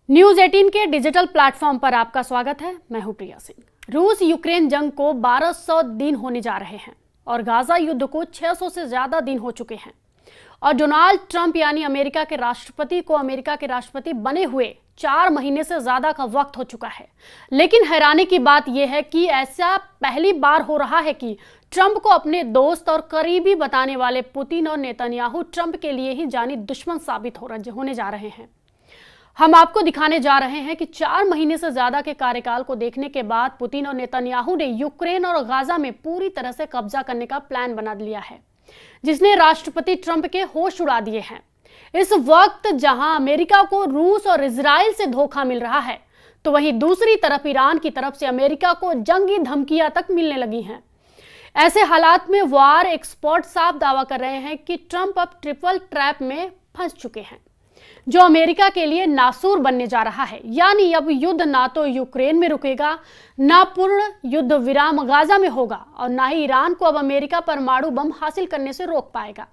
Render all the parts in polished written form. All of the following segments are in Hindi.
न्यूज 18 के डिजिटल प्लेटफॉर्म पर आपका स्वागत है। मैं हूं प्रिया सिंह। रूस यूक्रेन जंग को 1200 दिन होने जा रहे हैं और गाजा युद्ध को 600 से ज्यादा दिन हो चुके हैं और डोनाल्ड ट्रंप यानी अमेरिका के राष्ट्रपति को अमेरिका के राष्ट्रपति बने हुए 4 महीने से ज्यादा का वक्त हो चुका है। लेकिन हैरानी की बात यह है कि ऐसा पहली बार हो रहा है कि ट्रंप को अपने दोस्त और करीबी बताने वाले पुतिन और नेतन्याहू ट्रंप के लिए ही जानी दुश्मन साबित होने जा रहे हैं। हम आपको दिखाने जा रहे हैं कि 4 महीने से ज्यादा के कार्यकाल को देखने के बाद पुतिन और नेतन्याहू ने यूक्रेन और गाजा में पूरी तरह से कब्जा करने का प्लान बना लिया है, जिसने राष्ट्रपति ट्रंप के होश उड़ा दिए हैं। इस वक्त जहां अमेरिका को रूस और इजराइल से धोखा मिल रहा है, तो वहीं दूसरी तरफ ईरान की तरफ से अमेरिका को जंगी धमकियां तक मिलने लगी हैं। ऐसे हालात में वार एक्सपर्ट साफ दावा कर रहे हैं कि ट्रंप अब ट्रिपल ट्रैप में फंस चुके हैं, जो अमेरिका के लिए नासूर बनने जा रहा है। यानी अब युद्ध ना तो यूक्रेन में रुकेगा, ना पूर्ण युद्ध विराम गाजा में होगा और ना ही ईरान को अब अमेरिका परमाणु बम हासिल करने से रोक पाएगा।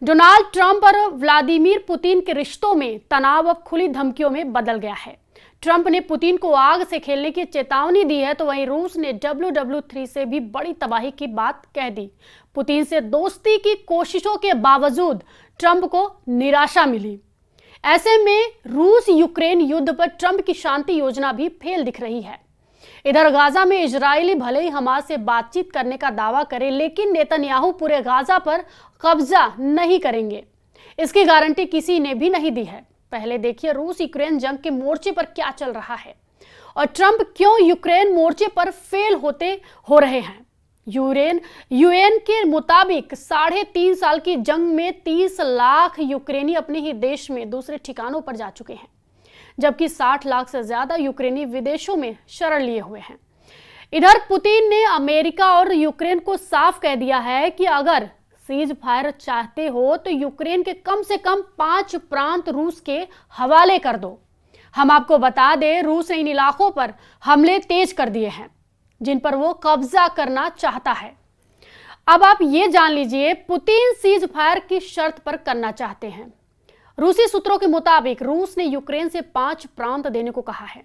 डोनाल्ड ट्रंप और व्लादिमीर पुतिन के रिश्तों में तनाव अब खुली धमकियों में बदल गया है। ट्रंप ने पुतिन को आग से खेलने की चेतावनी दी है, तो वहीं रूस ने WW3 से भी बड़ी तबाही की बात कह दी। पुतिन से दोस्ती की कोशिशों के बावजूद ट्रंप को निराशा मिली। ऐसे में रूस यूक्रेन युद्ध पर ट्रंप की शांति योजना भी फेल दिख रही है। इधर गाजा में इजरायली भले ही हमास से बातचीत करने का दावा करे, लेकिन नेतन्याहू पूरे गाजा पर कब्जा नहीं करेंगे, इसकी गारंटी किसी ने भी नहीं दी है। पहले देखिए रूस यूक्रेन जंग के मोर्चे पर क्या चल रहा है और ट्रंप क्यों यूक्रेन मोर्चे पर फेल हो रहे हैं। यूएन के मुताबिक 3.5 साल की जंग में 30 लाख यूक्रेनी अपने ही देश में दूसरे ठिकानों पर जा चुके हैं, जबकि 60 लाख से ज्यादा यूक्रेनी विदेशों में शरण लिए हुए हैं। इधर पुतिन ने अमेरिका और यूक्रेन को साफ कह दिया है कि अगर सीज फायर चाहते हो तो यूक्रेन के कम से कम 5 प्रांत रूस के हवाले कर दो। हम आपको बता दें, रूस ने इन इलाकों पर हमले तेज कर दिए हैं जिन पर वो कब्जा करना चाहता है। अब आप ये जान लीजिए, पुतिन सीज फायर की शर्त पर करना चाहते हैं। रूसी सूत्रों के मुताबिक रूस ने यूक्रेन से 5 प्रांत देने को कहा है।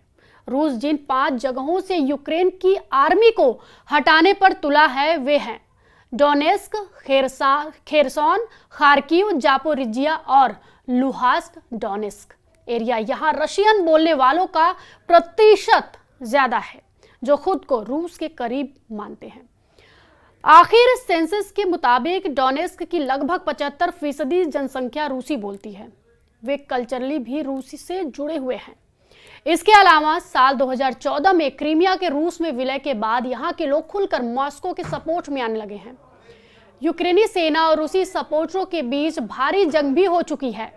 रूस जिन 5 जगहों से यूक्रेन की आर्मी को हटाने पर तुला है वे हैं डोनेस्क, खेरसोन, खार्किव, जापोरिजिया और लुहांस्क। डोनेस्क एरिया यहां रशियन बोलने वालों का प्रतिशत ज्यादा है, जो खुद को रूस के करीब मानते हैं। आखिर सेंसस के मुताबिक डोनेस्क की लगभग 75% जनसंख्या रूसी बोलती है। वे कल्चरली भी रूसी से जुड़े हुए हैं। इसके अलावा साल 2014 में क्रीमिया के रूस में विलय के बाद यहाँ के लोग खुलकर मॉस्को के सपोर्ट में आने लगे हैं। यूक्रेनी सेना और रूसी सपोर्टरों के बीच भारी जंग भी हो चुकी है।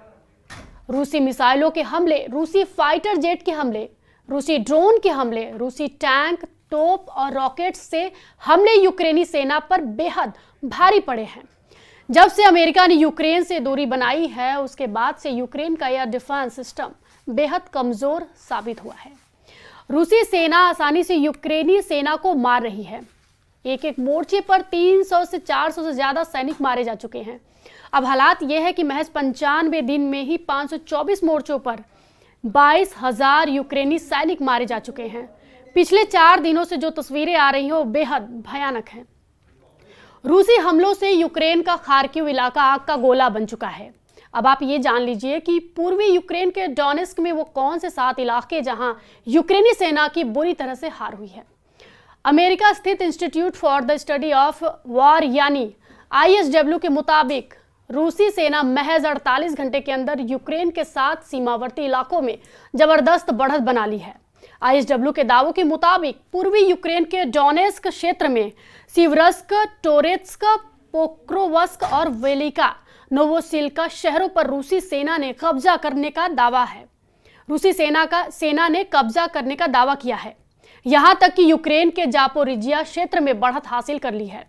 रूसी मिसाइलों के हमले, रूसी फाइटर जेट के हमले, रूसी ड्रोन के हमले, रूसी टैंक, तोप और रॉकेट्स से हमले यूक्रेनी सेना पर बेहद भारी पड़े हैं। जब से अमेरिका ने यूक्रेन से दूरी बनाई है, उसके बाद से यूक्रेन का एयर डिफेंस सिस्टम बेहद कमजोर साबित हुआ है। रूसी सेना आसानी से यूक्रेनी सेना को मार रही है। एक मोर्चे पर 300 से 400 से ज्यादा सैनिक मारे जा चुके हैं। अब हालात यह है कि महज 95 दिन में ही 524 मोर्चों पर 22,000 यूक्रेनी सैनिक मारे जा चुके हैं। पिछले 4 दिनों से जो तस्वीरें आ रही हैं वो बेहद भयानक हैं। रूसी हमलों से यूक्रेन का खार्किव इलाका आग का गोला बन चुका है। अब आप ये जान लीजिए कि पूर्वी यूक्रेन के डोनेस्क में वो कौन से 7 इलाके जहां यूक्रेनी सेना की बुरी तरह से हार हुई है। अमेरिका स्थित institute for the study of war यानी ISW के मुताबिक रूसी सेना महज 48 घंटे के अंदर यूक्रेन के 7 सीमावर्ती इलाकों में जबरदस्त बढ़त बना ली है। ISW के दावों के मुताबिक पूर्वी यूक्रेन के डोनेस्क क्षेत्र में सिवरस्क, टोरेत्स्क, पोक्रोवस्क और वेलिका नोवोसिल्का शहरों पर रूसी सेना ने कब्जा करने का दावा है। रूसी सेना ने कब्जा करने का दावा किया है। यहां तक कि यूक्रेन के जापोरिजिया क्षेत्र में बढ़त हासिल कर ली है।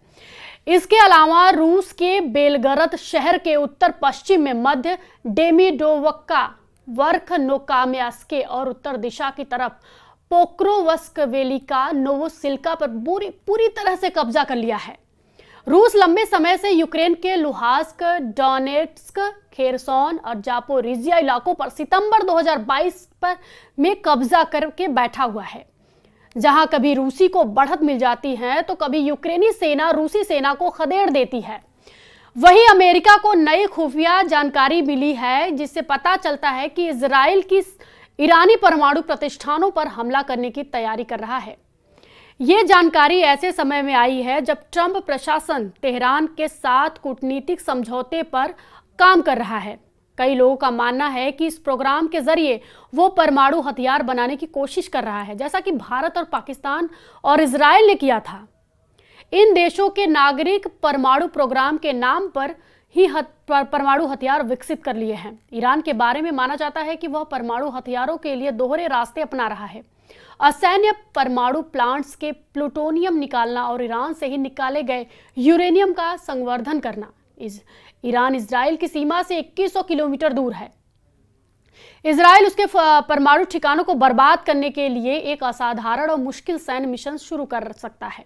इसके अलावा रूस के बेलगरद शहर के उत्तर पश्चिम में मध्य डेमिडोवक्का, वर्ख नोकाम्यास्के और उत्तर दिशा की तरफ पोक्रोवस्क, वेलिका, नोवोसिल्का पर पूरी तरह से कब्जा कर लिया है। रूस लंबे समय से यूक्रेन के लुहांस्क, डोनेट्स्क, खेरसोन और जापोरिजिया इलाकों पर सितंबर 2022 में कब्जा करके बैठा हुआ है। जहां कभी रूसी को बढ़त मिल जाती है तो कभी यूक्रेनी सेना रूसी सेना को खदेड़ देती है। वहीं अमेरिका को नई खुफिया जानकारी मिली है जिससे पता चलता है कि इजराइल की ईरानी परमाणु प्रतिष्ठानों पर हमला करने की तैयारी कर रहा है। ये जानकारी ऐसे समय में आई है जब ट्रंप प्रशासन तेहरान के साथ कूटनीतिक समझौते पर काम कर रहा है। कई लोगों का मानना है कि इस प्रोग्राम के जरिए वो परमाणु हथियार बनाने की कोशिश कर रहा है, जैसा कि भारत और पाकिस्तान और इजराइल ने किया था। इन देशों के नागरिक परमाणु प्रोग्राम के नाम पर ही परमाणु हथियार विकसित कर लिए हैं। ईरान के बारे में माना जाता है कि वह परमाणु हथियारों के लिए दोहरे रास्ते अपना रहा है। असैन्य परमाणु प्लांट्स के प्लूटोनियम निकालना और ईरान से ही निकाले गए यूरेनियम का संवर्धन करना। ईरान इजराइल की सीमा से 2100 किलोमीटर दूर है। इजराइल उसके परमाणु ठिकानों को बर्बाद करने के लिए एक असाधारण और मुश्किल सैन्य मिशन शुरू कर सकता है,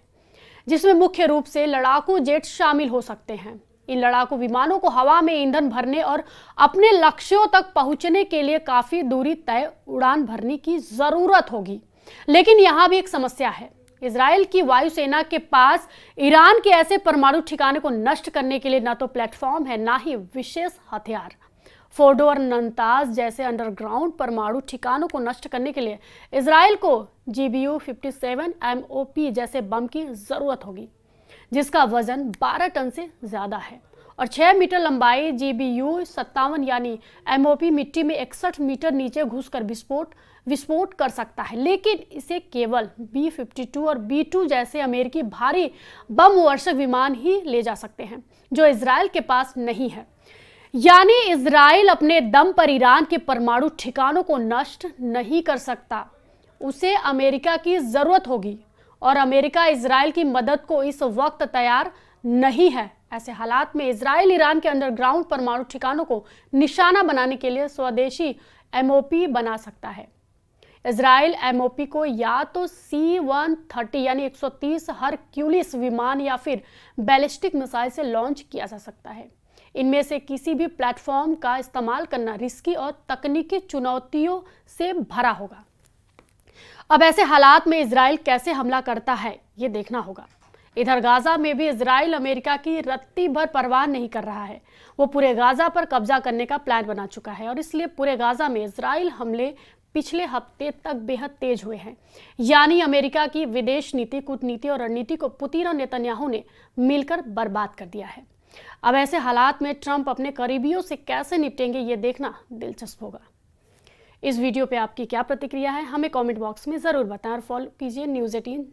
जिसमें मुख्य रूप से लड़ाकू जेट शामिल हो सकते हैं। इन लड़ाकू विमानों को हवा में ईंधन भरने और अपने लक्ष्यों तक पहुंचने के लिए काफी दूरी तय उड़ान भरने की जरूरत होगी। लेकिन यहां भी एक समस्या है। इजराइल की वायुसेना के पास ईरान के ऐसे परमाणु ठिकाने को नष्ट करने के लिए न तो प्लेटफॉर्म है, ना ही विशेष हथियार। फोर्डो और नंताज जैसे अंडरग्राउंड परमाणु ठिकानों को नष्ट करने के लिए इजराइल को GBU-57 MOP जैसे बम की जरूरत होगी, जिसका वजन 12 टन से ज्यादा है और 6 मीटर लंबाई। GBU-57 यानी MOP मिट्टी में 61 मीटर नीचे घुसकर विस्फोट कर सकता है, लेकिन इसे केवल B-52 और B-2 जैसे अमेरिकी भारी बम वर्षक विमान ही ले जा सकते हैं, जो इजराइल के पास नहीं है। यानी इजराइल अपने दम पर ईरान के परमाणु ठिकानों को नष्ट नहीं कर सकता, उसे अमेरिका की जरूरत होगी और अमेरिका इजराइल की मदद को इस वक्त तैयार नहीं है। ऐसे हालात में इजराइल ईरान के अंडरग्राउंड परमाणु ठिकानों को निशाना बनाने के लिए स्वदेशी MOP बना सकता है। इजराइल MOP को या तो C-130 यानी 130 हरक्यूलिस विमान या फिर बैलिस्टिक मिसाइल से लॉन्च किया जा सकता है। इनमें से किसी भी प्लेटफॉर्म का इस्तेमाल करना रिस्की और तकनीकी चुनौतियों से भरा होगा। अब ऐसे हालात में इजराइल कैसे हमला करता है, ये देखना होगा। इधर गाजा में भी इजराइल अमेरिका की रत्ती भर परवाह नहीं कर रहा है। वो पूरे गाजा पर कब्जा करने का प्लान बना चुका है और इसलिए पूरे गाजा में इजराइल हमले पिछले हफ्ते तक बेहद तेज हुए हैं। यानी अमेरिका की विदेश नीति, कूटनीति और रणनीति को पुतिन और नेतन्याहू ने मिलकर बर्बाद कर दिया है। अब ऐसे हालात में ट्रंप अपने करीबियों से कैसे निपटेंगे, ये देखना दिलचस्प होगा। इस वीडियो पे आपकी क्या प्रतिक्रिया है, हमें कमेंट बॉक्स में जरूर बताएं और फॉलो कीजिए News 18